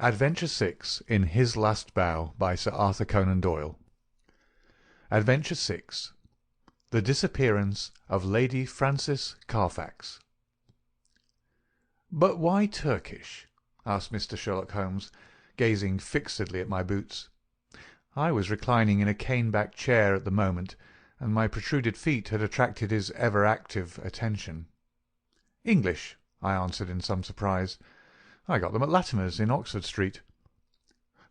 Adventure 6 in His Last Bow by Sir Arthur Conan Doyle. Adventure 6. The Disappearance of Lady Frances Carfax. "But why Turkish?" asked Mr. Sherlock Holmes, gazing fixedly at my boots. I was reclining in a cane-backed chair at the moment, and my protruded feet had attracted his ever-active attention. "English," I answered in some surprise. "I got them at Latimer's in Oxford Street."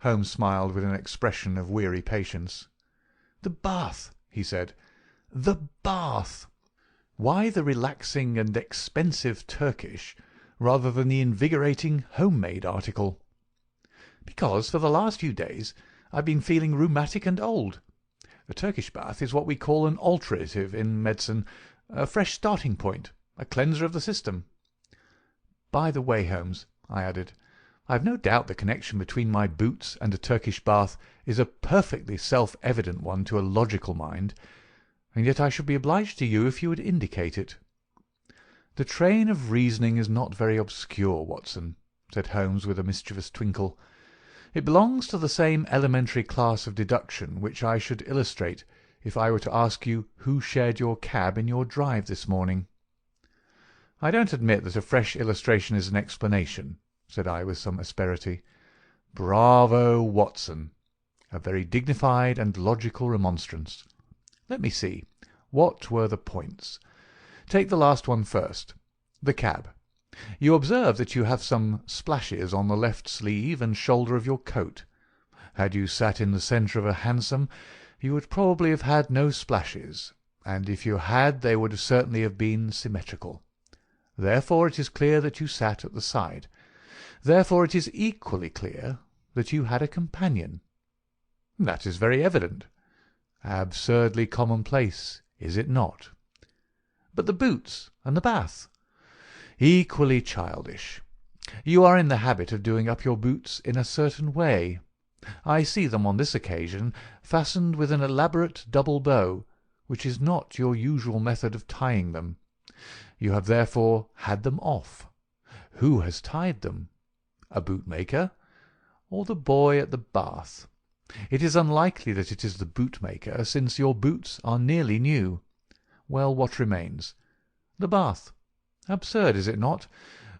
Holmes smiled with an expression of weary patience. "The Bath," he said. "The Bath! Why the relaxing and expensive Turkish rather than the invigorating home-made article?" "Because for the last few days I've been feeling rheumatic and old. A Turkish bath is what we call an alterative in medicine, a fresh starting point, a cleanser of the system. By the way, Holmes," I added, "I've no doubt the connection between my boots and a Turkish bath is a perfectly self-evident one to a logical mind, and yet I should be obliged to you if you would indicate it." "The train of reasoning is not very obscure, Watson," said Holmes with a mischievous twinkle. "It belongs to the same elementary class of deduction which I should illustrate if I were to ask you who shared your cab in your drive this morning." "I don't admit that a fresh illustration is an explanation," said I with some asperity. "Bravo, Watson! A very dignified and logical remonstrance. Let me see. What were the points? Take the last one first. The cab. You observe that you have some splashes on the left sleeve and shoulder of your coat. Had you sat in the centre of a hansom, you would probably have had no splashes, and if you had they would certainly have been symmetrical. Therefore it is clear that you sat at the side. Therefore it is equally clear that you had a companion." "That is very evident." "Absurdly commonplace, is it not?" "But the boots and the bath?" "Equally childish. You are in the habit of doing up your boots in a certain way. I see them on this occasion fastened with an elaborate double bow, which is not your usual method of tying them. You have therefore had them off. Who has tied them? A bootmaker? Or the boy at the bath? It is unlikely that it is the bootmaker, since your boots are nearly new. Well, what remains? The bath. Absurd, is it not?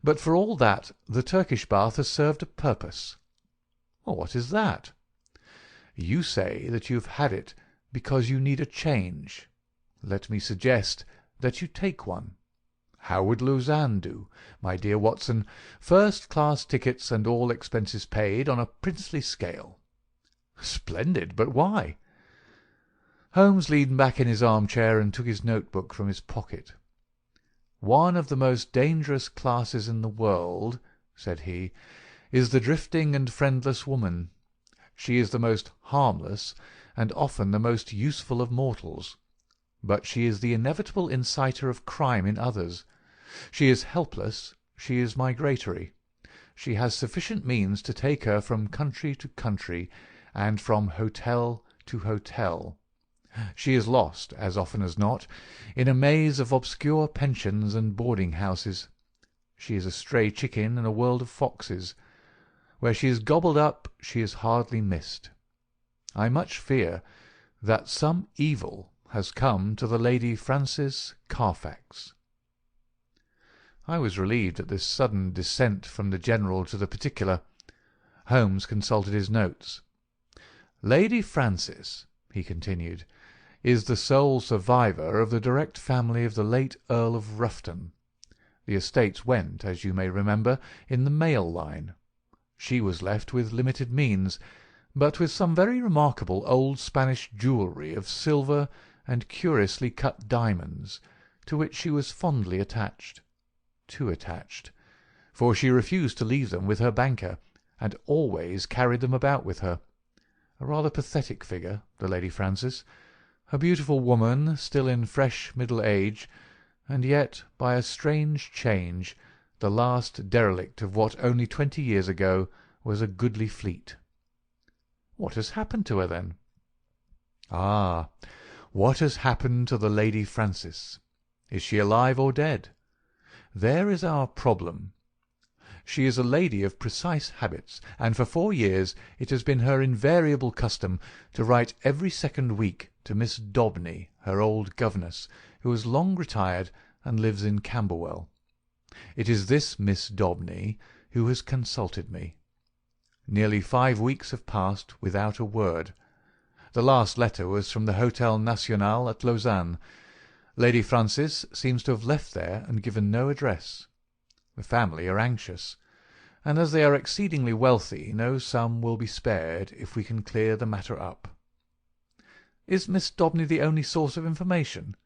But for all that, the Turkish bath has served a purpose." "Well, what is that?" "You say that you have had it because you need a change. Let me suggest that you take one. How would Lausanne do, my dear Watson? First-class tickets and all expenses paid on a princely scale." "Splendid, but why?" Holmes leaned back in his arm-chair and took his note-book from his pocket. "One of the most dangerous classes in the world," said he, "is the drifting and friendless woman. She is the most harmless and often the most useful of mortals. But she is the inevitable inciter of crime in others. She is helpless, she is migratory. She has sufficient means to take her from country to country, and from hotel to hotel. She is lost, as often as not, in a maze of obscure pensions and boarding-houses. She is a stray chicken in a world of foxes. Where she is gobbled up she is hardly missed. I much fear that some evil has come to the Lady Frances Carfax." I was relieved at this sudden descent from the general to the particular. Holmes consulted his notes. "Lady Frances," he continued, "is the sole survivor of the direct family of the late Earl of Rufton. The estates went, as you may remember, in the male line. She was left with limited means, but with some very remarkable old Spanish jewellery of silver and curiously cut diamonds, to which she was fondly attached. Too attached, for she refused to leave them with her banker, and always carried them about with her. A rather pathetic figure, the Lady Frances. A beautiful woman, still in fresh middle age, and yet, by a strange change, the last derelict of what only 20 years ago was a goodly fleet." "What has happened to her, then?" "Ah, what has happened to the Lady Frances? Is she alive or dead? There is our problem. She is a lady of precise habits, and for 4 years it has been her invariable custom to write every second week to Miss Daubeny, her old governess, who has long retired and lives in Camberwell. It is this Miss Daubeny who has consulted me. Nearly 5 weeks have passed without a word. The last letter was from the Hotel National at Lausanne. Lady Frances seems to have left there and given no address. The family are anxious, and as they are exceedingly wealthy, no sum will be spared if we can clear the matter up. Is Miss Daubeny the only source of information?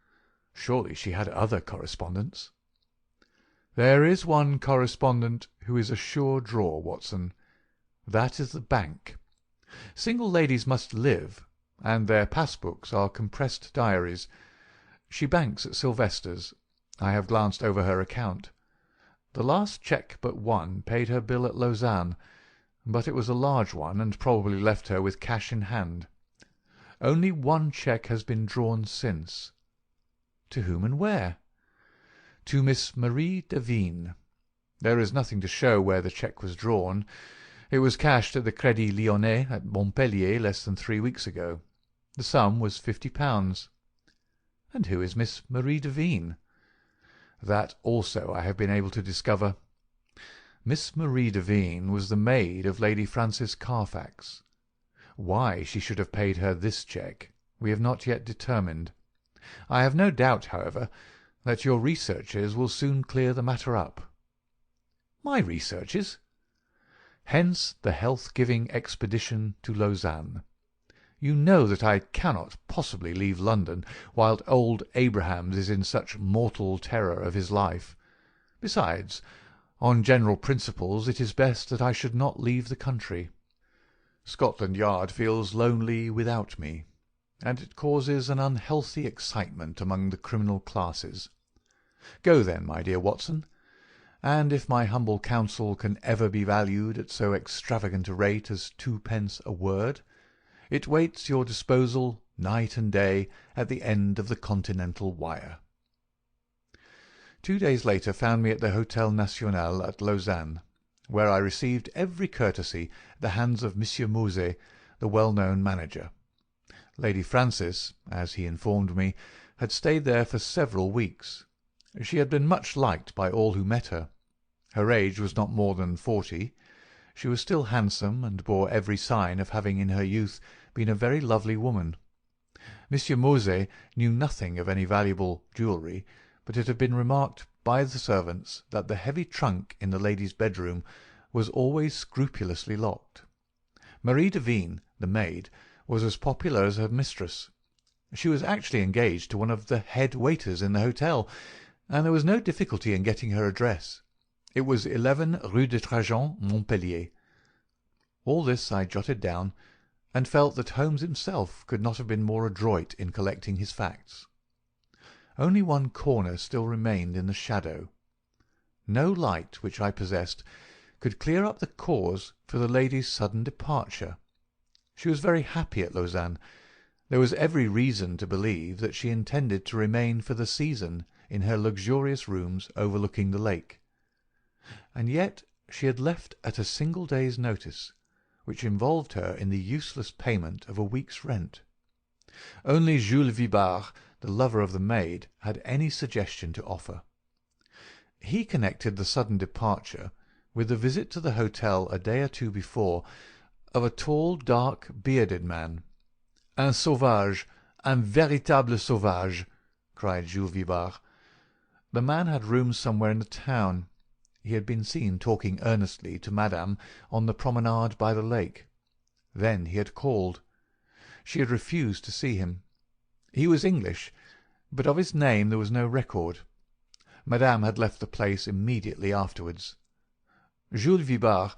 Surely she had other correspondents. There is one correspondent who is a sure draw, Watson. That is the bank. Single ladies must live, and their passbooks are compressed diaries. She banks at Sylvester's. I have glanced over her account. The last cheque but one paid her bill at Lausanne, but it was a large one, and probably left her with cash in hand. Only one cheque has been drawn since. To whom and where? To Miss Marie Devine. There is nothing to show where the cheque was drawn. It was cashed at the Crédit Lyonnais at Montpellier less than 3 weeks ago. The sum was £50. And who is Miss Marie Devine? That also I have been able to discover. Miss Marie Devine was the maid of Lady Frances Carfax. Why she should have paid her this cheque we have not yet determined. I have no doubt, however, that your researches will soon clear the matter up. My researches? Hence the health-giving expedition to Lausanne. You know that I cannot possibly leave London while old Abrahams is in such mortal terror of his life. Besides, on general principles it is best that I should not leave the country. Scotland Yard feels lonely without me, and it causes an unhealthy excitement among the criminal classes. Go then, my dear Watson, and if my humble counsel can ever be valued at so extravagant a rate as 2d a word, it waits your disposal night and day at the end of the continental wire. 2 days later found me at the Hotel National at Lausanne, where I received every courtesy at the hands of Monsieur Mose, the well-known manager. Lady Frances, as he informed me, had stayed there for several weeks. She had been much liked by all who met her. Her age was not more than 40. She was still handsome, and bore every sign of having in her youth been a very lovely woman. Monsieur Mose knew nothing of any valuable jewellery, but it had been remarked by the servants that the heavy trunk in the lady's bedroom was always scrupulously locked. Marie Devine, the maid, was as popular as her mistress. She was actually engaged to one of the head waiters in the hotel, and there was no difficulty in getting her address. It was 11 Rue de Trajan, Montpellier. All this I jotted down, and felt that Holmes himself could not have been more adroit in collecting his facts. Only one corner still remained in the shadow. No light which I possessed could clear up the cause for the lady's sudden departure. She was very happy at Lausanne. There was every reason to believe that she intended to remain for the season in her luxurious rooms overlooking the lake. And yet she had left at a single day's notice, which involved her in the useless payment of a week's rent. Only Jules Vibart, the lover of the maid, had any suggestion to offer. He connected the sudden departure with the visit to the hotel a day or two before of a tall, dark, bearded man. "Un sauvage, un véritable sauvage," cried Jules Vibart. The man had rooms somewhere in the town. He had been seen talking earnestly to Madame on the promenade by the lake. Then he had called. She had refused to see him. He was English, but of his name there was no record. Madame had left the place immediately afterwards. Jules Vibart,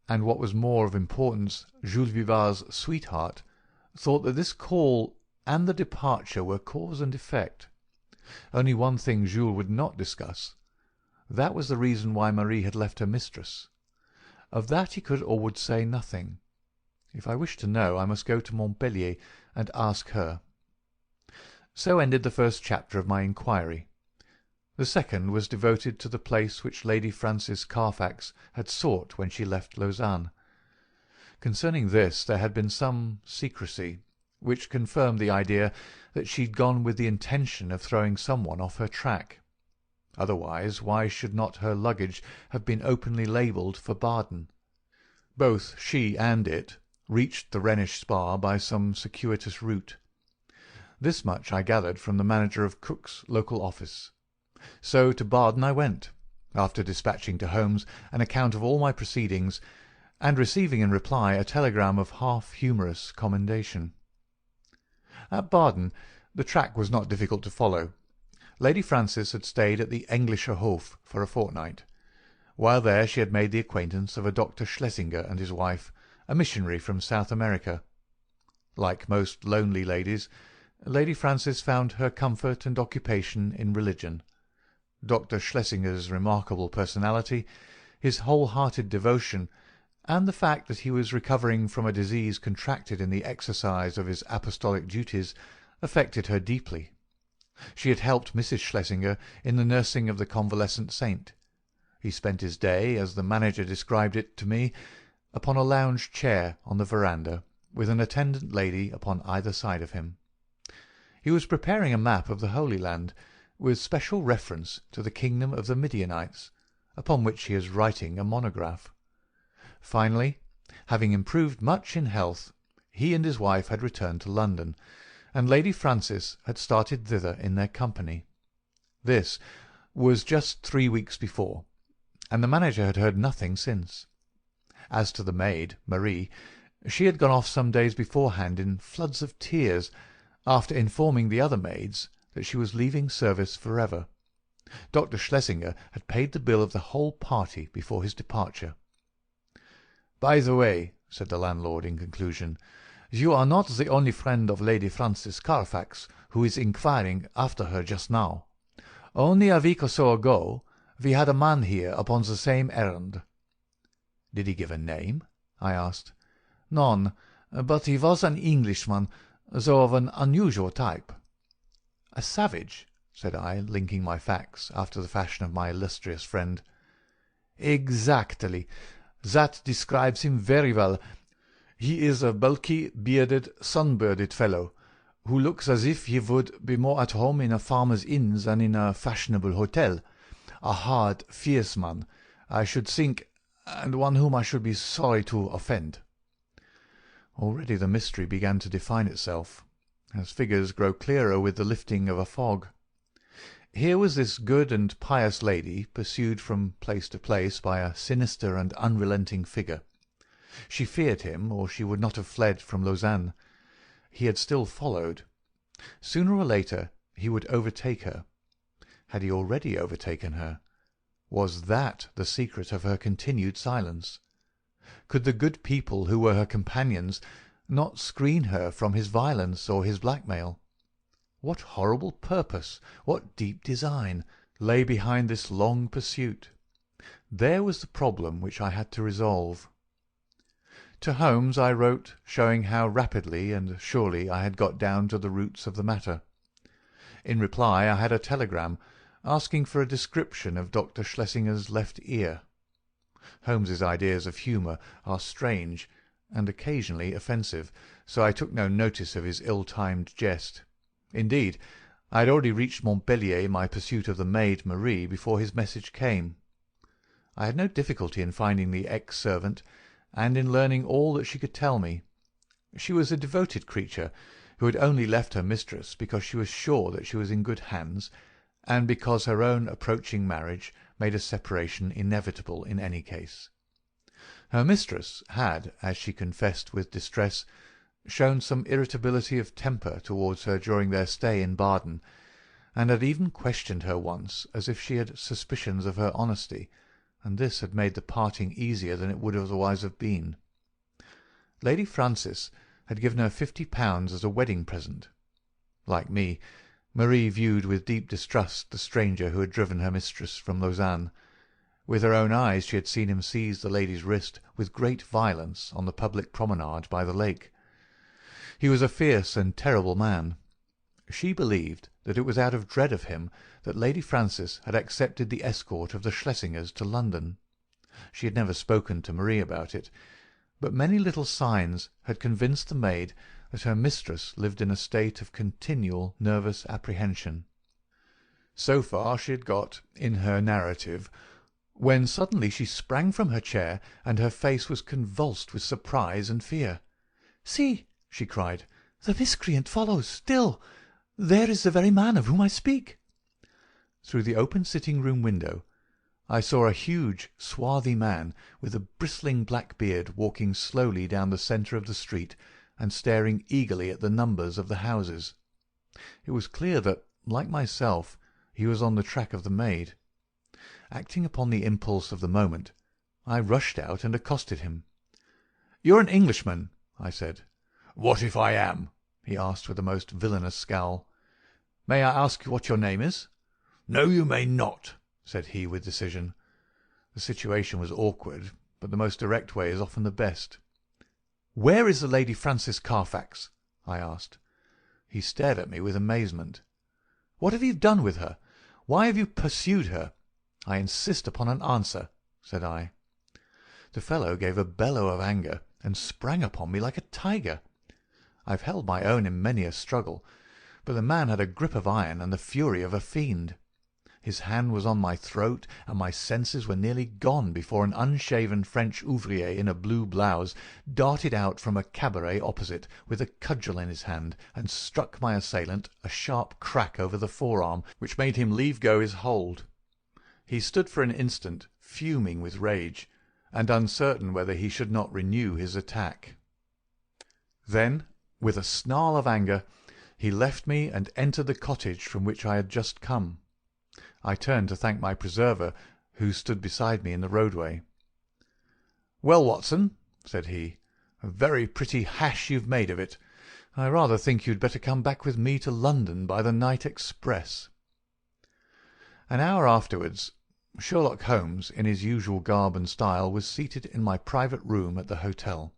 and what was more of importance, Jules Vibart's sweetheart, thought that this call and the departure were cause and effect. Only one thing Jules would not discuss. That was the reason why Marie had left her mistress. Of that he could or would say nothing. If I wished to know, I must go to Montpellier and ask her. So ended the first chapter of my inquiry. The second was devoted to the place which Lady Frances Carfax had sought when she left Lausanne. Concerning this there had been some secrecy, which confirmed the idea that she'd gone with the intention of throwing someone off her track. Otherwise, why should not her luggage have been openly labelled for Baden? Both she and it reached the Rhenish Spa by some circuitous route. This much I gathered from the manager of Cook's local office. So to Baden I went, after dispatching to Holmes an account of all my proceedings, and receiving in reply a telegram of half-humorous commendation. At Baden the track was not difficult to follow. Lady Frances had stayed at the Englischer Hof for a fortnight. While there she had made the acquaintance of a Dr. Schlesinger and his wife, a missionary from South America. Like most lonely ladies, Lady Frances found her comfort and occupation in religion. Dr. Schlesinger's remarkable personality, his whole-hearted devotion, and the fact that he was recovering from a disease contracted in the exercise of his apostolic duties affected her deeply. She had helped Mrs. Schlesinger in the nursing of the convalescent saint. He spent his day, as the manager described it to me, upon a lounge chair on the veranda, with an attendant lady upon either side of him. He was preparing a map of the Holy Land, with special reference to the kingdom of the Midianites, upon which he is writing a monograph. Finally, having improved much in health, he and his wife had returned to London, and Lady Frances had started thither in their company. This was just 3 weeks before, and the manager had heard nothing since. As to the maid, Marie, she had gone off some days beforehand in floods of tears, after informing the other maids that she was leaving service forever. Dr. Schlesinger had paid the bill of the whole party before his departure. "By the way," said the landlord in conclusion, "you are not the only friend of Lady Frances Carfax who is inquiring after her just now. Only a week or so ago we had a man here upon the same errand." "Did he give a name?" I asked. "None, but he was an Englishman, though of an unusual type." "A savage?" said I, linking my facts after the fashion of my illustrious friend. "Exactly. That describes him very well. He is a bulky, bearded, sunburned fellow, who looks as if he would be more at home in a farmer's inn than in a fashionable hotel. A hard, fierce man, I should think, and one whom I should be sorry to offend." Already the mystery began to define itself, as figures grow clearer with the lifting of a fog. Here was this good and pious lady pursued from place to place by a sinister and unrelenting figure. She feared him, or she would not have fled from Lausanne. He had still followed. Sooner or later he would overtake her. Had he already overtaken her? Was that the secret of her continued silence? Could the good people who were her companions not screen her from his violence or his blackmail? What horrible purpose, what deep design, lay behind this long pursuit? There was the problem which I had to resolve. To Holmes I wrote, showing how rapidly and surely I had got down to the roots of the matter. In reply I had a telegram, asking for a description of Dr. Schlesinger's left ear. Holmes's ideas of humour are strange, and occasionally offensive, so I took no notice of his ill-timed jest. Indeed, I had already reached Montpellier in my pursuit of the maid Marie before his message came. I had no difficulty in finding the ex-servant, and in learning all that she could tell me. She was a devoted creature, who had only left her mistress because she was sure that she was in good hands, and because her own approaching marriage made a separation inevitable in any case. Her mistress had, as she confessed with distress, shown some irritability of temper towards her during their stay in Baden, and had even questioned her once as if she had suspicions of her honesty, and this had made the parting easier than it would otherwise have been. Lady Frances had given her £50 as a wedding present. Like me, Marie viewed with deep distrust the stranger who had driven her mistress from Lausanne. With her own eyes she had seen him seize the lady's wrist with great violence on the public promenade by the lake. He was a fierce and terrible man. She believed that it was out of dread of him that Lady Frances had accepted the escort of the Schlesingers to London. She had never spoken to Marie about it, but many little signs had convinced the maid that her mistress lived in a state of continual nervous apprehension. So far she had got in her narrative, when suddenly she sprang from her chair, and her face was convulsed with surprise and fear. "See!" she cried, "the miscreant follows still! There is the very man of whom I speak!" Through the open sitting-room window I saw a huge, swarthy man with a bristling black beard walking slowly down the centre of the street and staring eagerly at the numbers of the houses. It was clear that, like myself, he was on the track of the maid. Acting upon the impulse of the moment, I rushed out and accosted him. "You're an Englishman," I said. "What if I am?" he asked with a most villainous scowl. "May I ask what your name is?" "No, you may not," said he with decision. The situation was awkward, but the most direct way is often the best. "Where is the Lady Frances Carfax?" I asked. He stared at me with amazement. "What have you done with her? Why have you pursued her? I insist upon an answer," said I. The fellow gave a bellow of anger and sprang upon me like a tiger. I've held my own in many a struggle, but the man had a grip of iron and the fury of a fiend. His hand was on my throat, and my senses were nearly gone before an unshaven French ouvrier in a blue blouse darted out from a cabaret opposite with a cudgel in his hand and struck my assailant a sharp crack over the forearm, which made him leave go his hold. He stood for an instant fuming with rage, and uncertain whether he should not renew his attack. Then, with a snarl of anger, he left me and entered the cottage from which I had just come. I turned to thank my preserver, who stood beside me in the roadway. "Well, Watson," said he, "a very pretty hash you've made of it. I rather think you'd better come back with me to London by the night express." An hour afterwards, Sherlock Holmes, in his usual garb and style, was seated in my private room at the hotel.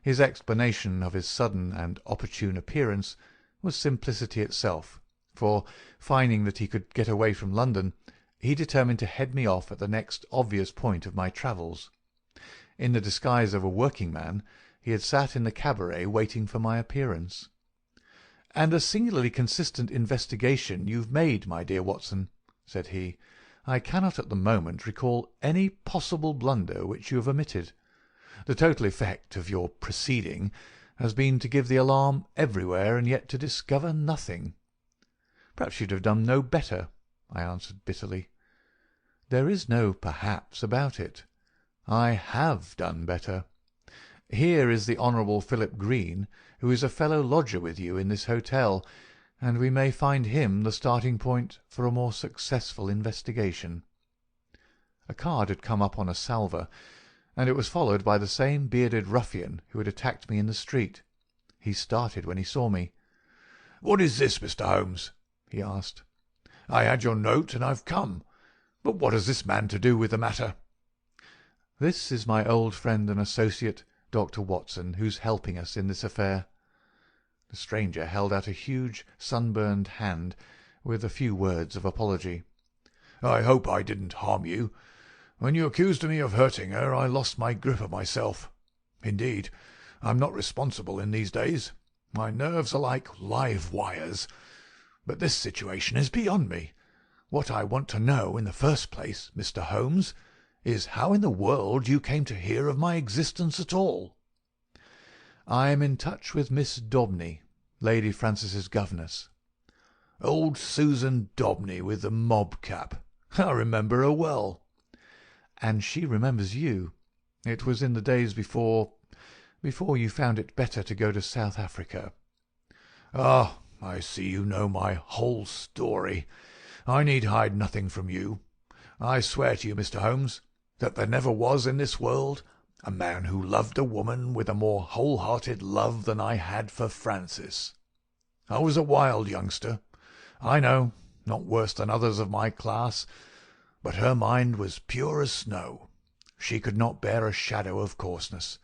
His explanation of his sudden and opportune appearance was simplicity itself, for, finding that he could get away from London, he determined to head me off at the next obvious point of my travels. In the disguise of a working man, he had sat in the cabaret waiting for my appearance. "And a singularly consistent investigation you've made, my dear Watson," said he. "I cannot at the moment recall any possible blunder which you have omitted. The total effect of your proceeding has been to give the alarm everywhere and yet to discover nothing." "Perhaps you'd have done no better," I answered bitterly. "There is no perhaps about it. I have done better. Here is the Honourable Philip Green, who is a fellow lodger with you in this hotel, and we may find him the starting point for a more successful investigation." A card had come up on a salver, and it was followed by the same bearded ruffian who had attacked me in the street. He started when he saw me. "What is this, Mr. Holmes?" he asked. "I had your note, and I've come. But what has this man to do with the matter?" "This is my old friend and associate, Dr. Watson, who's helping us in this affair." The stranger held out a huge sunburned hand with a few words of apology. "I hope I didn't harm you. When you accused me of hurting her, I lost my grip of myself. Indeed, I'm not responsible in these days. My nerves are like live wires. But this situation is beyond me. What I want to know in the first place, Mr. Holmes, is how in the world you came to hear of my existence at all." "I am in touch with Miss Daubeny, Lady Frances's governess." "Old Susan Daubeny with the mob cap. I remember her well." "And she remembers you. It was in the days before you found it better to go to South Africa." "Ah, I see you know my whole story. I need hide nothing from you. I swear to you, Mr. Holmes, that there never was in this world a man who loved a woman with a more whole-hearted love than I had for Frances. I was a wild youngster, I know, not worse than others of my class, but her mind was pure as snow. She could not bear a shadow of coarseness.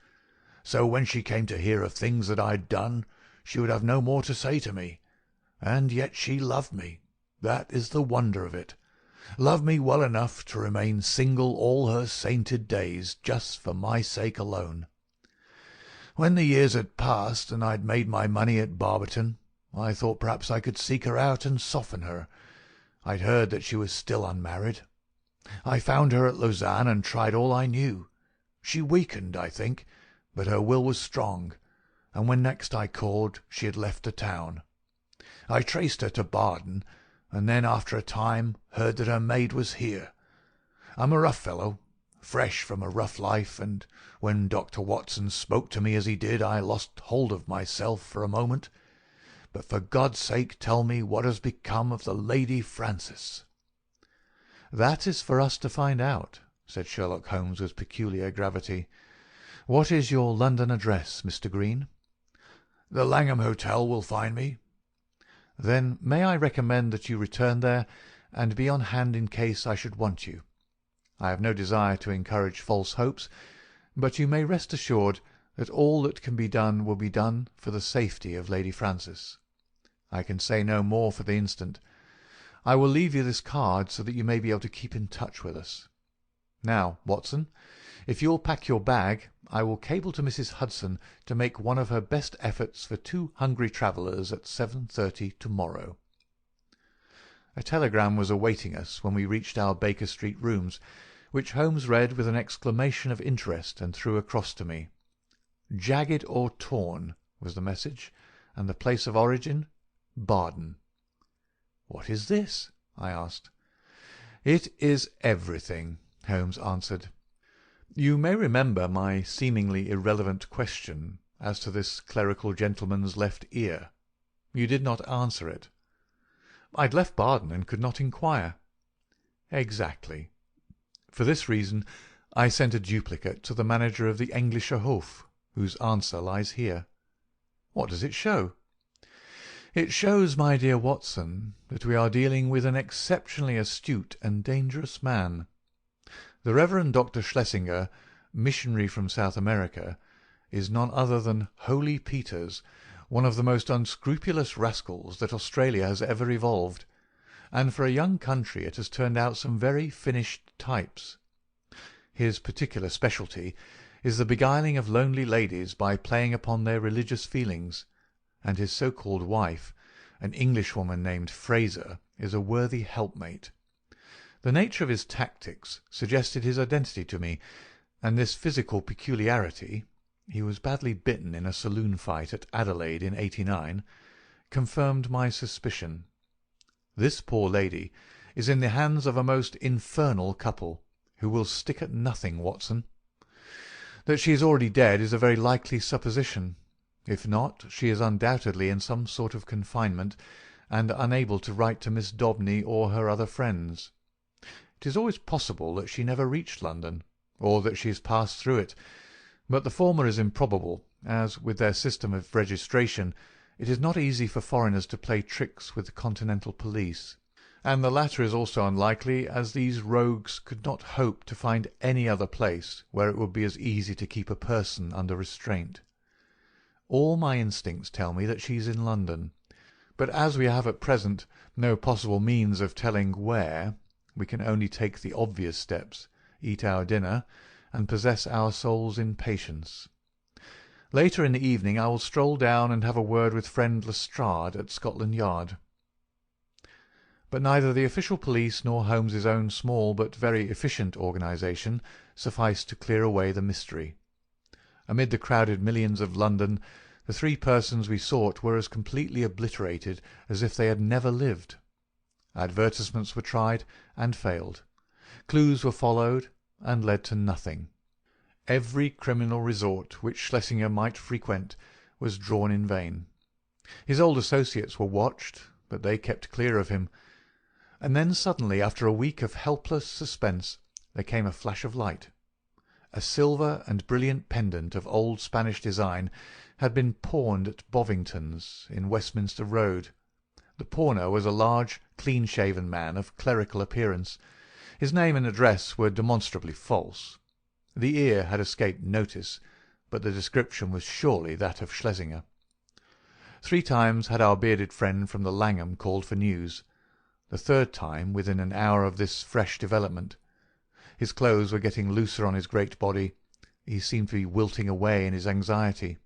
So when she came to hear of things that I'd done, she would have no more to say to me. And yet she loved me. That is the wonder of it. Loved me well enough to remain single all her sainted days, just for my sake alone. When the years had passed, and I'd made my money at Barberton, I thought perhaps I could seek her out and soften her. I'd heard that she was still unmarried. I found her at Lausanne and tried all I knew. She weakened, I think, but her will was strong, and when next I called she had left the town. I traced her to Baden, and then after a time heard that her maid was here. I'm a rough fellow, fresh from a rough life, and when Dr. Watson spoke to me as he did, I lost hold of myself for a moment. But for God's sake tell me what has become of the Lady Frances." "That is for us to find out," said Sherlock Holmes with peculiar gravity. "What is your London address, Mr. Green?" "The Langham Hotel will find me." "Then may I recommend that you return there, and be on hand in case I should want you. I have no desire to encourage false hopes, but you may rest assured that all that can be done will be done for the safety of Lady Frances. I can say no more for the instant. I will leave you this card so that you may be able to keep in touch with us. Now, Watson, if you will pack your bag, I will cable to Mrs. Hudson to make one of her best efforts for 2 hungry travellers at 7:30 tomorrow." A telegram was awaiting us when we reached our Baker Street rooms, which Holmes read with an exclamation of interest and threw across to me. "Jagged or torn" was the message, and the place of origin, Baden. "What is this?" I asked. "It is everything," Holmes answered. "You may remember my seemingly irrelevant question as to this clerical gentleman's left ear. You did not answer it." "I'd left Baden and could not inquire." "Exactly. For this reason I sent a duplicate to the manager of the Englischer Hof, whose answer lies here." "What does it show?" "It shows, my dear Watson, that we are dealing with an exceptionally astute and dangerous man. The Reverend Dr. Schlesinger, missionary from South America, is none other than Holy Peters, one of the most unscrupulous rascals that Australia has ever evolved, and for a young country it has turned out some very finished types. His particular specialty is the beguiling of lonely ladies by playing upon their religious feelings, and his so-called wife, an Englishwoman named Fraser, is a worthy helpmate. The nature of his tactics suggested his identity to me, and this physical peculiarity—he was badly bitten in a saloon fight at Adelaide in '89—confirmed my suspicion. This poor lady is in the hands of a most infernal couple, who will stick at nothing, Watson. That she is already dead is a very likely supposition. If not, she is undoubtedly in some sort of confinement, and unable to write to Miss Daubeny or her other friends. It is always possible that she never reached London, or that she has passed through it, but the former is improbable, as, with their system of registration, it is not easy for foreigners to play tricks with the continental police, and the latter is also unlikely, as these rogues could not hope to find any other place where it would be as easy to keep a person under restraint. All my instincts tell me that she is in London, but as we have at present no possible means of telling where, we can only take the obvious steps, eat our dinner, and possess our souls in patience. Later in the evening I will stroll down and have a word with friend Lestrade at Scotland Yard. But neither the official police nor Holmes's own small but very efficient organisation sufficed to clear away the mystery. Amid the crowded millions of London, the 3 persons we sought were as completely obliterated as if they had never lived. Advertisements were tried and failed. Clues were followed and led to nothing. Every criminal resort which Schlesinger might frequent was drawn in vain. His old associates were watched, but they kept clear of him. And then suddenly, after a week of helpless suspense, there came a flash of light. A silver and brilliant pendant of old Spanish design had been pawned at Bovington's, in Westminster Road. The pawner was a large, clean-shaven man of clerical appearance. His name and address were demonstrably false. The ear had escaped notice, but the description was surely that of Schlesinger. 3 times had our bearded friend from the Langham called for news, the 3rd time within an hour of this fresh development. His clothes were getting looser on his great body. He seemed to be wilting away in his anxiety.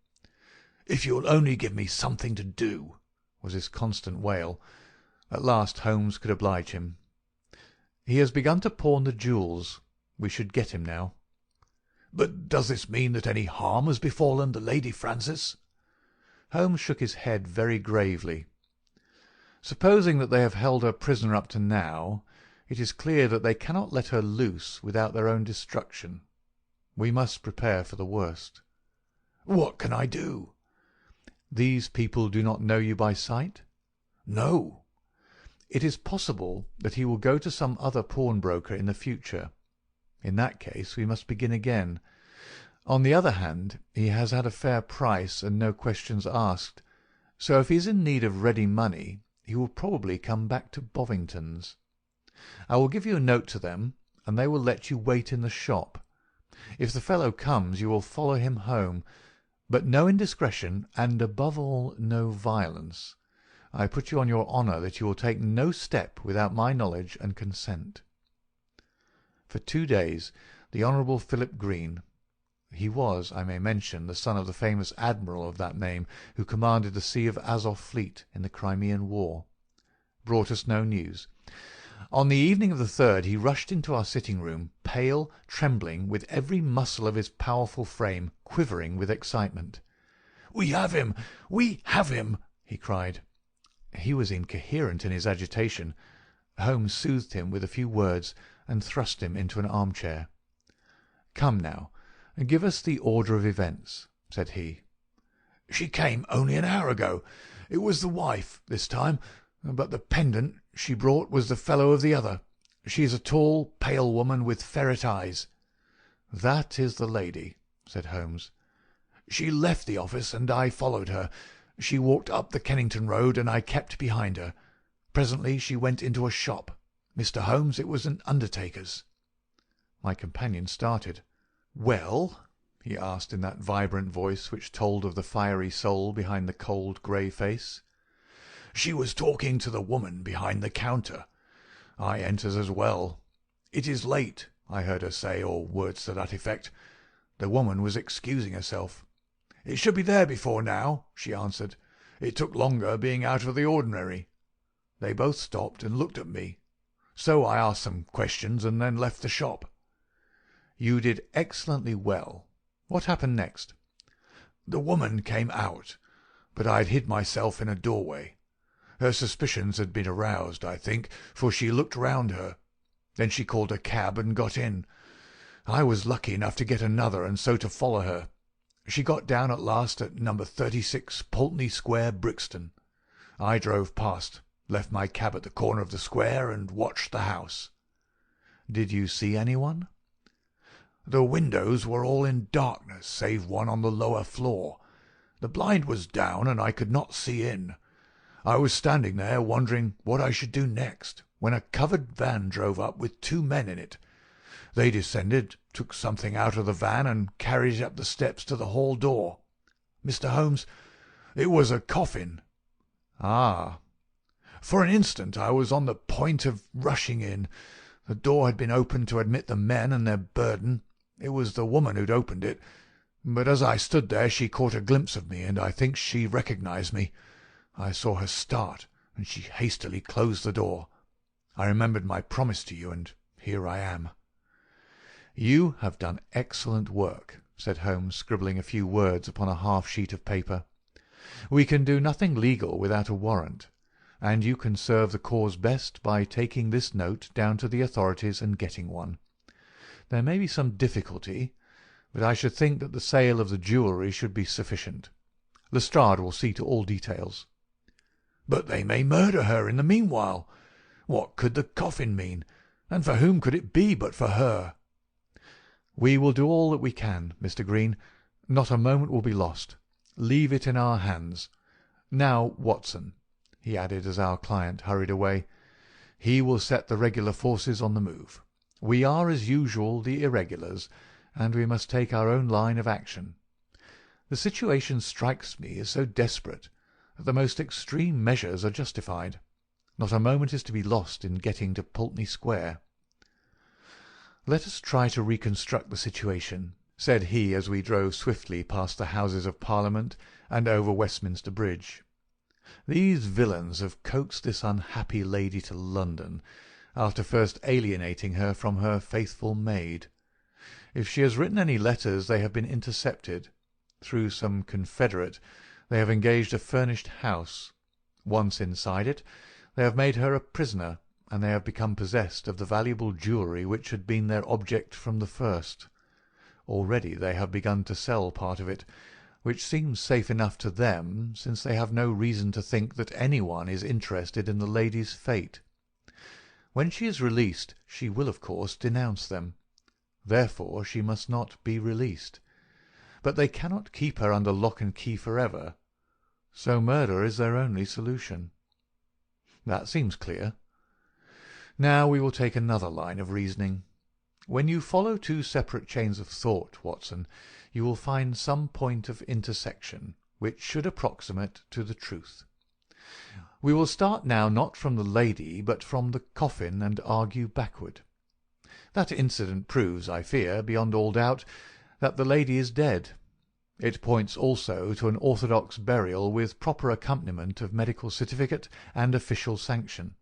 "If you'll only give me something to do," was his constant wail. At last Holmes could oblige him. "He has begun to pawn the jewels. We should get him now." "But does this mean that any harm has befallen the Lady Frances?" Holmes shook his head very gravely. "Supposing that they have held her prisoner up to now, it is clear that they cannot let her loose without their own destruction. We must prepare for the worst." "What can I do?" "These people do not know you by sight?" "No." "It is possible that he will go to some other pawnbroker in the future. In that case we must begin again. On the other hand, he has had a fair price and no questions asked, so if he is in need of ready money he will probably come back to Bovington's. I will give you a note to them, and they will let you wait in the shop. If the fellow comes you will follow him home, but no indiscretion, and above all no violence. I put you on your honour that you will take no step without my knowledge and consent." For 2 days the Honourable Philip Green, he was, I may mention, the son of the famous admiral of that name who commanded the Sea of Azov fleet in the Crimean War, brought us no news. On the evening of the 3rd he rushed into our sitting-room, pale, trembling, with every muscle of his powerful frame quivering with excitement. "We have him! We have him!" he cried. He was incoherent in his agitation. Holmes soothed him with a few words and thrust him into an armchair. "Come now, give us the order of events," said he. "She came only an hour ago. It was the wife this time, but the pendant she brought was the fellow of the other. She is a tall, pale woman with ferret eyes." "That is the lady," said Holmes. "She left the office, and I followed her. She walked up the Kennington Road, and I kept behind her. Presently she went into a shop. Mr. Holmes, it was an undertaker's." My companion started. "Well?" he asked in that vibrant voice which told of the fiery soul behind the cold grey face. "She was talking to the woman behind the counter. I enters as well. 'It is late,' I heard her say, or words to that effect. The woman was excusing herself. 'It should be there before now,' she answered. 'It took longer, being out of the ordinary.' They both stopped and looked at me. So I asked some questions and then left the shop." "You did excellently well. What happened next?" "The woman came out, but I had hid myself in a doorway. Her suspicions had been aroused, I think, for she looked round her. Then she called a cab and got in. I was lucky enough to get another, and so to follow her. She got down at last at No. 36 Pulteney Square, Brixton. I drove past, left my cab at the corner of the square, and watched the house." "Did you see anyone?" "The windows were all in darkness, save one on the lower floor. The blind was down, and I could not see in. I was standing there wondering what I should do next, when a covered van drove up with 2 men in it. They descended, took something out of the van, and carried it up the steps to the hall door. Mr. Holmes, it was a coffin." "Ah!" "For an instant I was on the point of rushing in. The door had been opened to admit the men and their burden. It was the woman who'd opened it. But as I stood there she caught a glimpse of me, and I think she recognized me. I saw her start, and she hastily closed the door. I remembered my promise to you, and here I am." "You have done excellent work," said Holmes, scribbling a few words upon a half-sheet of paper. "We can do nothing legal without a warrant, and you can serve the cause best by taking this note down to the authorities and getting one. There may be some difficulty, but I should think that the sale of the jewellery should be sufficient. Lestrade will see to all details." "But they may murder her in the meanwhile. What could the coffin mean, and for whom could it be but for her?" "We will do all that we can, Mr. Green. Not a moment will be lost. Leave it in our hands. Now, Watson," he added as our client hurried away, "he will set the regular forces on the move. We are, as usual, the irregulars, and we must take our own line of action. The situation strikes me as so desperate that the most extreme measures are justified. Not a moment is to be lost in getting to Pulteney Square. "Let us try to reconstruct the situation," said he as we drove swiftly past the Houses of Parliament and over Westminster Bridge. "These villains have coaxed this unhappy lady to London, after first alienating her from her faithful maid. If she has written any letters they have been intercepted. Through some confederate they have engaged a furnished house. Once inside it, they have made her a prisoner, and they have become possessed of the valuable jewellery which had been their object from the first. Already they have begun to sell part of it, which seems safe enough to them, since they have no reason to think that anyone is interested in the lady's fate. When she is released she will of course denounce them. Therefore she must not be released. But they cannot keep her under lock and key forever, so murder is their only solution. That seems clear. Now we will take another line of reasoning. When you follow two separate chains of thought, Watson, you will find some point of intersection which should approximate to the truth. We will start now not from the lady but from the coffin and argue backward. That incident proves, I fear, beyond all doubt, that the lady is dead. It points also to an orthodox burial with proper accompaniment of medical certificate and official sanction.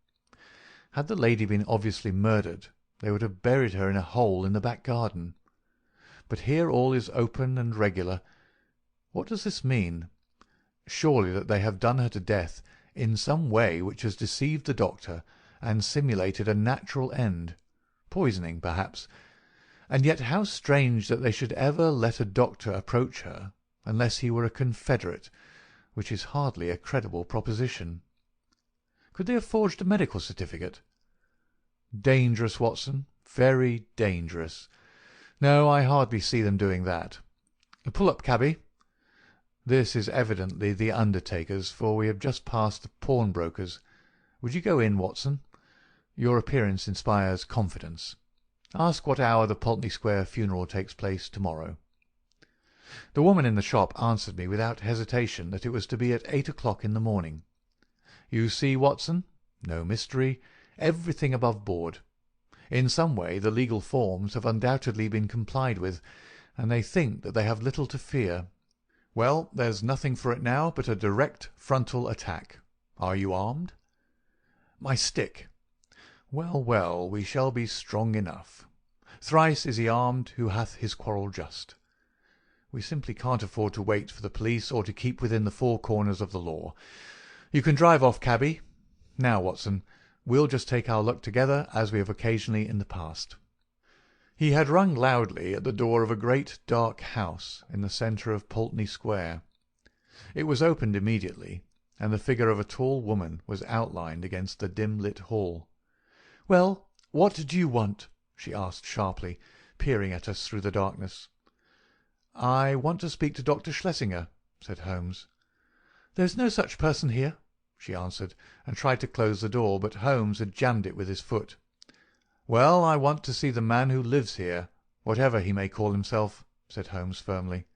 Had the lady been obviously murdered, they would have buried her in a hole in the back garden. But here all is open and regular. What does this mean? Surely that they have done her to death in some way which has deceived the doctor and simulated a natural end. Poisoning, perhaps. And yet how strange that they should ever let a doctor approach her, unless he were a confederate, which is hardly a credible proposition. Could they have forged a medical certificate? Dangerous, Watson, very dangerous. No, I hardly see them doing that. Pull up, cabby. This is evidently the undertaker's, for we have just passed the pawnbroker's. Would you go in, Watson? Your appearance inspires confidence. Ask what hour the Pulteney Square funeral takes place tomorrow. The woman in the shop answered me without hesitation that it was to be at 8 o'clock in the morning. You see, Watson, no mystery, everything above board. In some way the legal forms have undoubtedly been complied with, and they think that they have little to fear. Well, there's nothing for it now but a direct frontal attack. Are you armed? My stick. Well, well, we shall be strong enough. Thrice is he armed who hath his quarrel just. We simply can't afford to wait for the police or to keep within the four corners of the law. You can drive off, cabby. Now, Watson, we'll just take our luck together as we have occasionally in the past. He had rung loudly at the door of a great dark house in the centre of Pulteney Square. It was opened immediately, and the figure of a tall woman was outlined against the dim-lit hall. "Well, what do you want?" she asked sharply, peering at us through the darkness. "I want to speak to Dr. Schlesinger," said Holmes. "There's no such person here," she answered, and tried to close the door, but Holmes had jammed it with his foot. "Well, I want to see the man who lives here, whatever he may call himself," said Holmes firmly.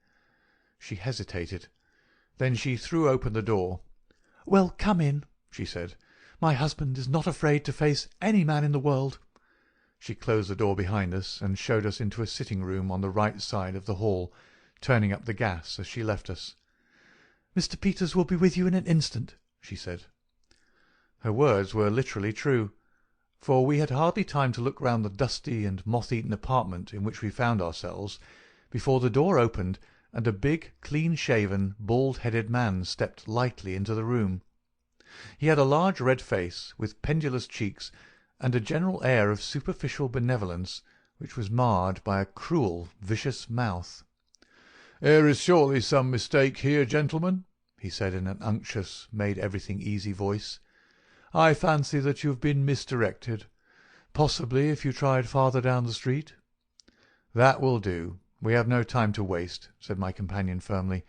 She hesitated. Then she threw open the door. "Well, come in," she said. "My husband is not afraid to face any man in the world." She closed the door behind us and showed us into a sitting-room on the right side of the hall, turning up the gas as she left us. "Mr. Peters will be with you in an instant," she said. Her words were literally true, for we had hardly time to look round the dusty and moth-eaten apartment in which we found ourselves before the door opened and a big, clean-shaven, bald-headed man stepped lightly into the room. He had a large red face, with pendulous cheeks, and a general air of superficial benevolence, which was marred by a cruel, vicious mouth. "There is surely some mistake here, gentlemen," he said in an unctuous, made-everything-easy voice. "I fancy that you have been misdirected. Possibly if you tried farther down the street." "That will do. We have no time to waste," said my companion firmly.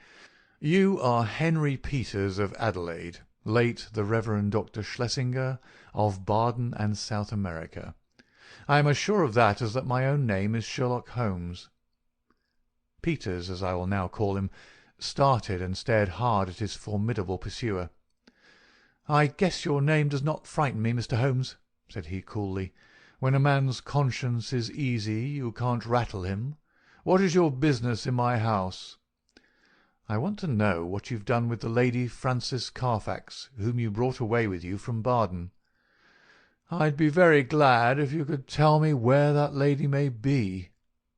"You are Henry Peters of Adelaide, late the Reverend Dr. Schlesinger of Baden and South America. I am as sure of that as that my own name is Sherlock Holmes." Peters, as I will now call him, started and stared hard at his formidable pursuer. "I guess your name does not frighten me, Mr. Holmes," said he coolly. "When a man's conscience is easy, you can't rattle him. What is your business in my house?" "I want to know what you've done with the Lady Frances Carfax, whom you brought away with you from Baden." "I'd be very glad if you could tell me where that lady may be,"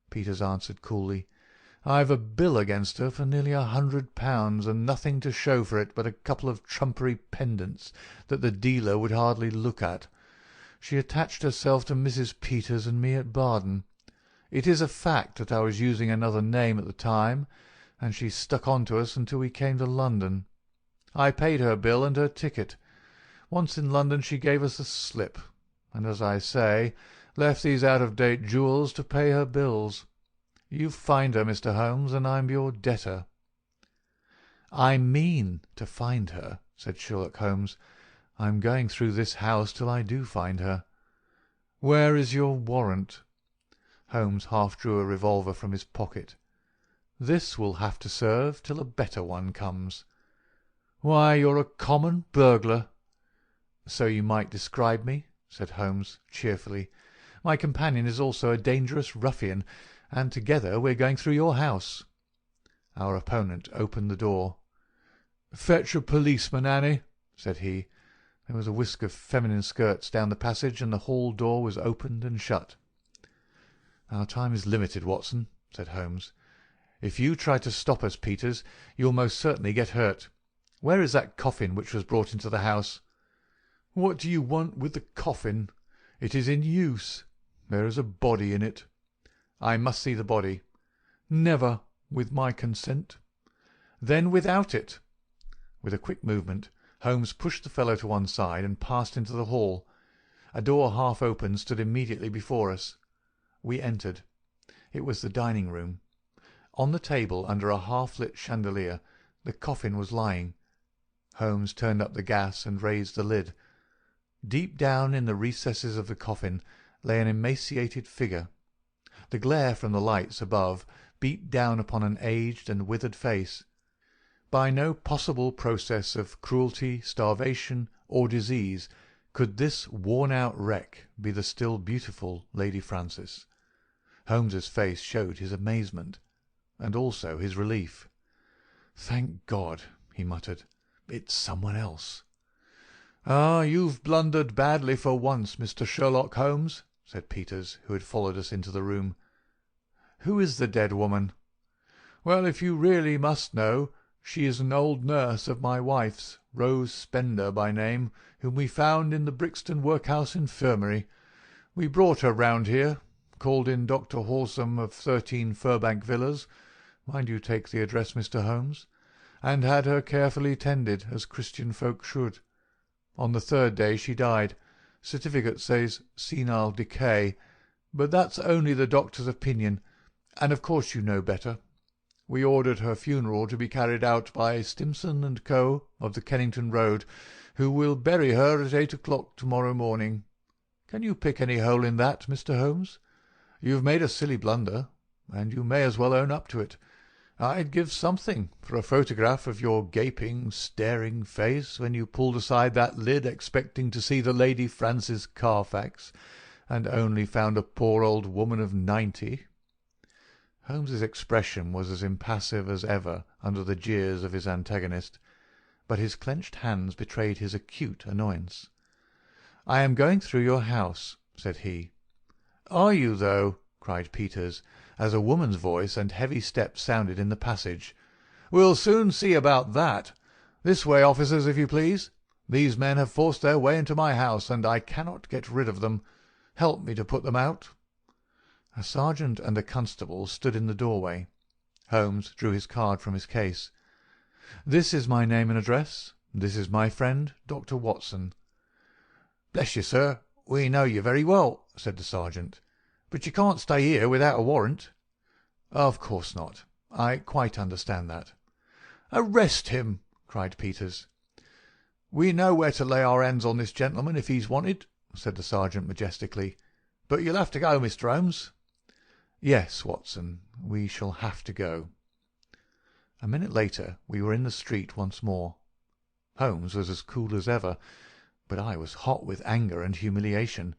Peters answered coolly. "I've a bill against her for nearly £100, and nothing to show for it but a couple of trumpery pendants that the dealer would hardly look at. She attached herself to Mrs. Peters and me at Baden. It is a fact that I was using another name at the time, and she stuck on to us until we came to London. I paid her bill and her ticket. Once in London she gave us the slip, and, as I say, left these out-of-date jewels to pay her bills. You find her, Mr. Holmes, and I'm your debtor." "I mean to find her," said Sherlock Holmes. "I'm going through this house till I do find her. Where is your warrant?" Holmes half drew a revolver from his pocket. "This will have to serve till a better one comes." "Why, you're a common burglar." "So you might describe me," said Holmes cheerfully. "My companion is also a dangerous ruffian, and together we're going through your house." Our opponent opened the door. "Fetch a policeman, Annie," said he. There was a whisk of feminine skirts down the passage, and the hall door was opened and shut. "Our time is limited, Watson," said Holmes. "If you try to stop us, Peters, you'll most certainly get hurt. Where is that coffin which was brought into the house?" "What do you want with the coffin? It is in use. There is a body in it." "I must see the body." "Never with my consent." "Then without it." With a quick movement, Holmes pushed the fellow to one side and passed into the hall. A door half open stood immediately before us. We entered. It was the dining-room. On the table, under a half-lit chandelier, the coffin was lying. Holmes turned up the gas and raised the lid. Deep down in the recesses of the coffin lay an emaciated figure. The glare from the lights above beat down upon an aged and withered face. By no possible process of cruelty, starvation, or disease could this worn-out wreck be the still beautiful Lady Frances. Holmes's face showed his amazement, and also his relief. "Thank God," he muttered. "It's someone else." "Ah, you've blundered badly for once, Mr. Sherlock Holmes," said Peters, who had followed us into the room. "Who is the dead woman?" "Well, if you really must know, she is an old nurse of my wife's, Rose Spender by name, whom we found in the Brixton Workhouse Infirmary. We brought her round here, called in Dr. Horsam of 13 Furbank Villas, mind you take the address, Mr. Holmes, and had her carefully tended, as Christian folk should. On the third day she died. Certificate says senile decay, but that's only the doctor's opinion, and of course you know better. We ordered her funeral to be carried out by Stimson and Co. of the Kennington Road, who will bury her at 8 o'clock tomorrow morning. Can you pick any hole in that, Mr. Holmes? You've made a silly blunder, and you may as well own up to it. I'd give something for a photograph of your gaping, staring face when you pulled aside that lid expecting to see the Lady Frances Carfax, and only found a poor old woman of 90. Holmes's expression was as impassive as ever under the jeers of his antagonist, but his clenched hands betrayed his acute annoyance. "I am going through your house," said he. "Are you, though?" cried Peters, as a woman's voice and heavy steps sounded in the passage. "We'll soon see about that. This way, officers, if you please. These men have forced their way into my house, and I cannot get rid of them. Help me to put them out." A sergeant and a constable stood in the doorway. Holmes drew his card from his case. "This is my name and address. This is my friend, Dr. Watson." "Bless you, sir, we know you very well," said the sergeant. "But you can't stay here without a warrant." "Of course not. I quite understand that." "Arrest him!" cried Peters. "We know where to lay our hands on this gentleman if he's wanted," said the sergeant majestically. "But you'll have to go, Mr. Holmes." "Yes, Watson, we shall have to go." A minute later we were in the street once more. Holmes was as cool as ever, but I was hot with anger and humiliation.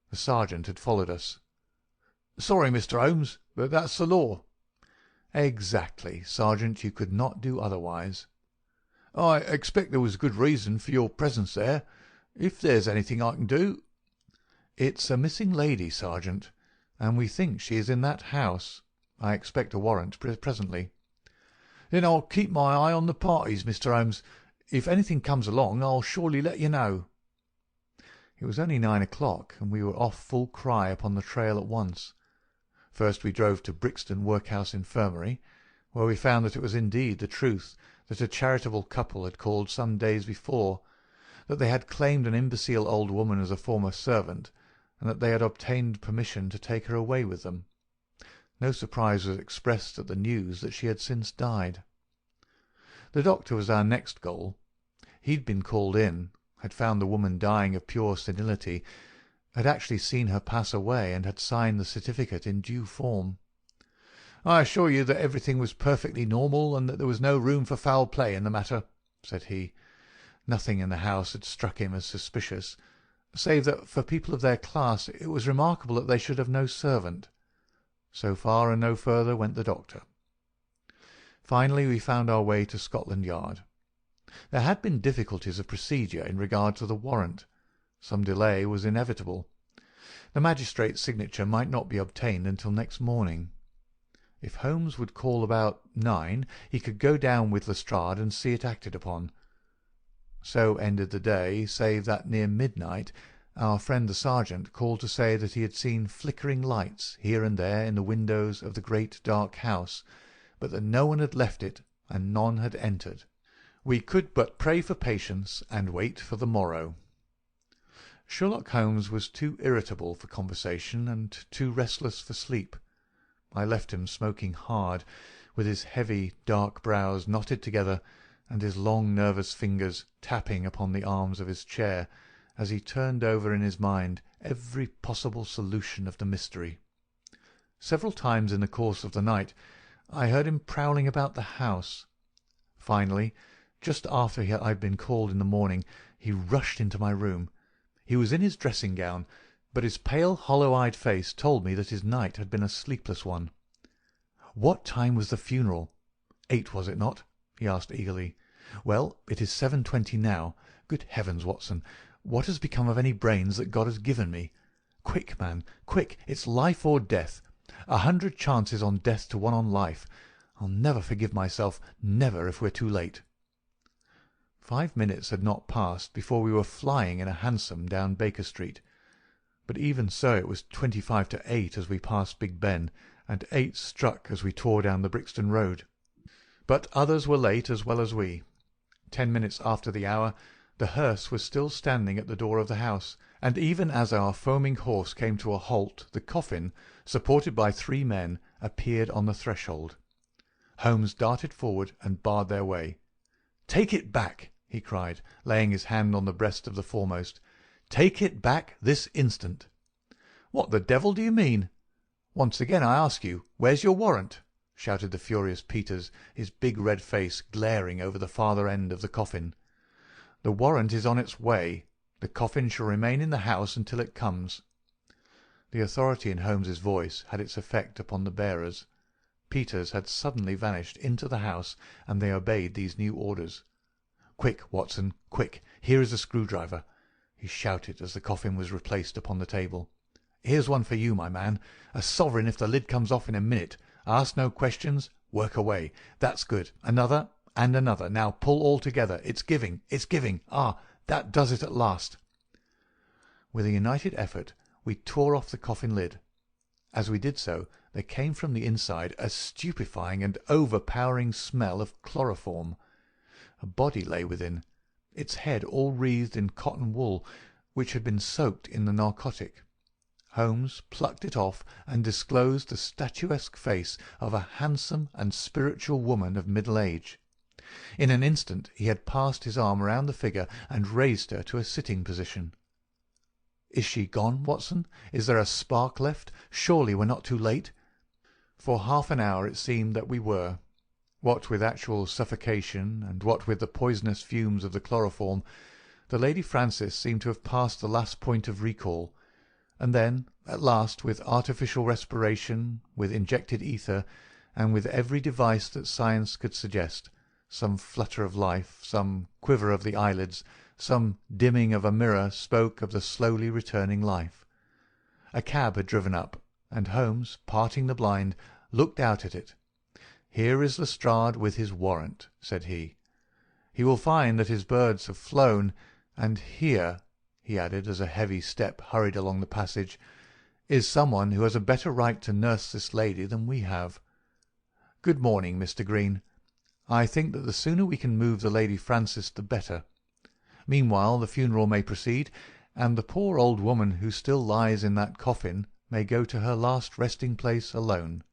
The sergeant had followed us. "Sorry, Mr. Holmes, but that's the law." "Exactly, Sergeant. You could not do otherwise." "I expect there was good reason for your presence there. If there's anything I can do—" "It's a missing lady, Sergeant, and we think she is in that house. I expect a warrant presently." "Then I'll keep my eye on the parties, Mr. Holmes. If anything comes along, I'll surely let you know." It was only 9 o'clock, and we were off full cry upon the trail at once. First we drove to Brixton Workhouse Infirmary, where we found that it was indeed the truth that a charitable couple had called some days before, that they had claimed an imbecile old woman as a former servant, and that they had obtained permission to take her away with them. No surprise was expressed at the news that she had since died. The doctor was our next goal. He'd been called in, had found the woman dying of pure senility, had actually seen her pass away, and had signed the certificate in due form. "I assure you that everything was perfectly normal, and that there was no room for foul play in the matter," said he. Nothing in the house had struck him as suspicious, save that for people of their class it was remarkable that they should have no servant. So far and no further went the doctor. Finally we found our way to Scotland Yard. There had been difficulties of procedure in regard to the warrant. Some delay was inevitable. The magistrate's signature might not be obtained until next morning. If Holmes would call about 9, he could go down with Lestrade and see it acted upon. So ended the day, save that near midnight our friend the sergeant called to say that he had seen flickering lights here and there in the windows of the great dark house, but that no one had left it and none had entered. We could but pray for patience and wait for the morrow. Sherlock Holmes was too irritable for conversation and too restless for sleep. I left him smoking hard, with his heavy dark brows knotted together and his long nervous fingers tapping upon the arms of his chair, as he turned over in his mind every possible solution of the mystery. Several times in the course of the night I heard him prowling about the house. Finally, just after I had been called in the morning, he rushed into my room. He was in his dressing-gown, but his pale, hollow-eyed face told me that his night had been a sleepless one. "What time was the funeral?" "8, was it not?" he asked eagerly. "Well, it is 7:20 now. Good heavens, Watson, what has become of any brains that God has given me? Quick, man, quick! It's life or death. 100 chances on death to 1 on life. I'll never forgive myself, never, if we're too late." 5 minutes had not passed before we were flying in a hansom down Baker Street. But even so it was 25 to 8 as we passed Big Ben, and 8 struck as we tore down the Brixton Road. But others were late as well as we. 10 minutes after the hour, the hearse was still standing at the door of the house, and even as our foaming horse came to a halt, the coffin, supported by 3 men, appeared on the threshold. Holmes darted forward and barred their way. "Take it back!" he cried, laying his hand on the breast of the foremost. "Take it back this instant!" "What the devil do you mean?" "Once again I ask you, where's your warrant?" shouted the furious Peters, his big red face glaring over the farther end of the coffin. "The warrant is on its way. The coffin shall remain in the house until it comes." The authority in Holmes's voice had its effect upon the bearers. Peters had suddenly vanished into the house, and they obeyed these new orders. "Quick, Watson, quick! Here is a screwdriver," he shouted as the coffin was replaced upon the table. "Here's one for you, my man. A sovereign if the lid comes off in a minute. Ask no questions. Work away. That's good. Another, and another. Now pull all together. It's giving. It's giving. Ah, that does it at last." With a united effort we tore off the coffin lid. As we did so, there came from the inside a stupefying and overpowering smell of chloroform. A body lay within, its head all wreathed in cotton wool, which had been soaked in the narcotic. Holmes plucked it off and disclosed the statuesque face of a handsome and spiritual woman of middle age. In an instant he had passed his arm round the figure and raised her to a sitting position. "Is she gone, Watson? Is there a spark left? Surely we're not too late?" For half an hour it seemed that we were. What with actual suffocation, and what with the poisonous fumes of the chloroform, the Lady Frances seemed to have passed the last point of recall, and then, at last, with artificial respiration, with injected ether, and with every device that science could suggest, some flutter of life, some quiver of the eyelids, some dimming of a mirror spoke of the slowly returning life. A cab had driven up, and Holmes, parting the blind, looked out at it. "Here is Lestrade with his warrant," said he. "He will find that his birds have flown, and here," he added, as a heavy step hurried along the passage, "is someone who has a better right to nurse this lady than we have. Good morning, Mr. Green. I think that the sooner we can move the Lady Frances the better. Meanwhile the funeral may proceed, and the poor old woman who still lies in that coffin may go to her last resting-place alone."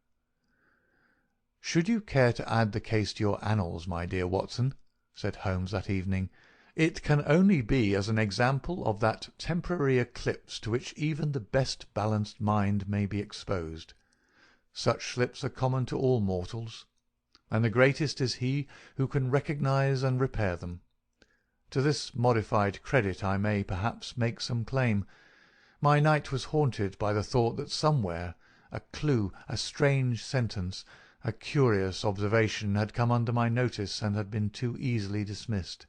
"Should you care to add the case to your annals, my dear Watson?" said Holmes that evening. "It can only be as an example of that temporary eclipse to which even the best balanced mind may be exposed. Such slips are common to all mortals, and the greatest is he who can recognize and repair them. To this modified credit I may, perhaps, make some claim. My night was haunted by the thought that somewhere a clue, a strange sentence, a curious observation had come under my notice and had been too easily dismissed.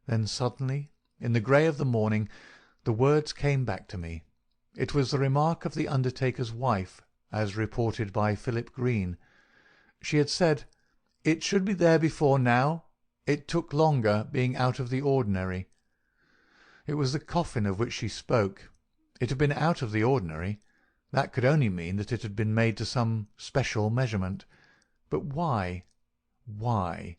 Then suddenly, in the grey of the morning, the words came back to me. It was the remark of the undertaker's wife, as reported by Philip Green. She had said, "It should be there before now. It took longer, being out of the ordinary." It was the coffin of which she spoke. It had been out of the ordinary. That could only mean that it had been made to some special measurement. But why? Why?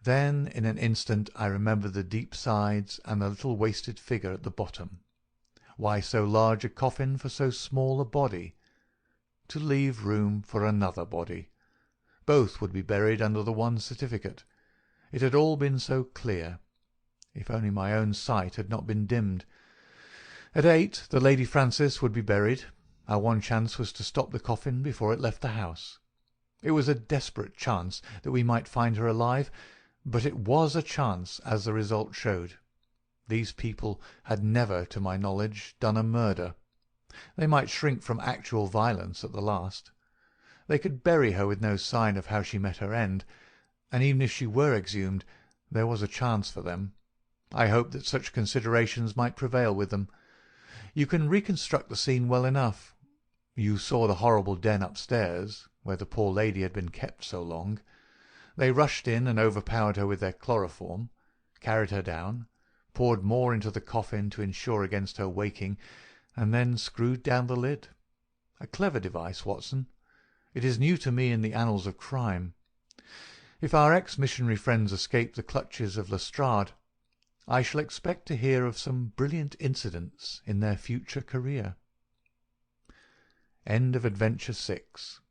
Then in an instant I remembered the deep sides and the little wasted figure at the bottom. Why so large a coffin for so small a body? To leave room for another body. Both would be buried under the one certificate. It had all been so clear. If only my own sight had not been dimmed. At 8 the Lady Frances would be buried. Our one chance was to stop the coffin before it left the house. It was a desperate chance that we might find her alive, but it was a chance, as the result showed. These people had never, to my knowledge, done a murder. They might shrink from actual violence at the last. They could bury her with no sign of how she met her end, and even if she were exhumed, there was a chance for them. I hoped that such considerations might prevail with them. You can reconstruct the scene well enough. You saw the horrible den upstairs, where the poor lady had been kept so long. They rushed in and overpowered her with their chloroform, carried her down, poured more into the coffin to insure against her waking, and then screwed down the lid. A clever device, Watson. It is new to me in the annals of crime. If our ex-missionary friends escape the clutches of Lestrade, I shall expect to hear of some brilliant incidents in their future career. End of Adventure 6.